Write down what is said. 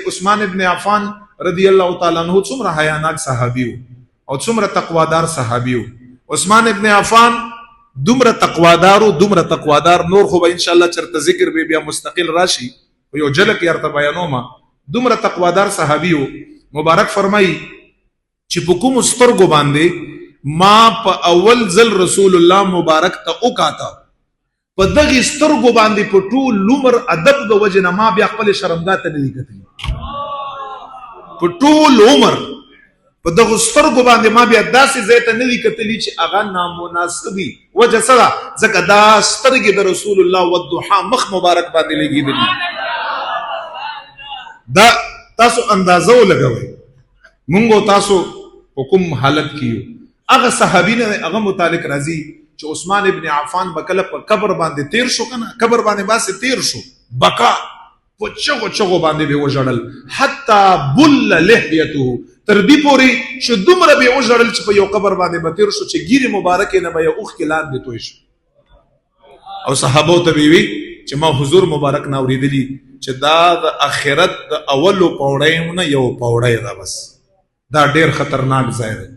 عثمان ابن عفان رضی الله تعالی عنہ څومره حیاناک صحابي او څومره تقوادار صحابي. عثمان ابن عفان دومره تقوادار نور خو به ان شاء الله چرته ذکر به بیا مستقل راشي یو جلک یارته بیانوما. دومره تقوادار صحابي مبارک فرمایي چې په کوم سترګو باندې ما په اول ځل رسول الله مبارک ته وکاته په دغه سترګو باندې په ټول عمر ادب د وجه نه ما بیا خپل شرمګاه ته نه کتلی په ټول عمر په دغه سترګو باندې ما بیا داسې ځای ته نه وي کتلی چې هغه نامناسبي وجه سره ځکه دا سترګې د رسول الله والضحا مخ مبارک باندې لګېدلي. دا تاسو اندازه ولګوئ مونږ تاسو په کوم حالت کې یو. هغه صحابي نه هغه متعلق راځي چې عثمان ابن عفان بکله په قبر باندې تیر شو کنه قبر باندې باسه تیر شو بقا په چغو باندې به وژړل حتی بل لحيته تر دې پوري چې دومره به وژړل چې په یو قبر باندې به تیر شو چې ګیره مبارکه نه به اوخ کې لاندې توي شو. او صحابه ته وی چې ما حضور مبارک نه اوریدلی چې دا د اخرت د اولو پوړیونه یو پوړی دا بس دا ډیر خطرناک ځای دی.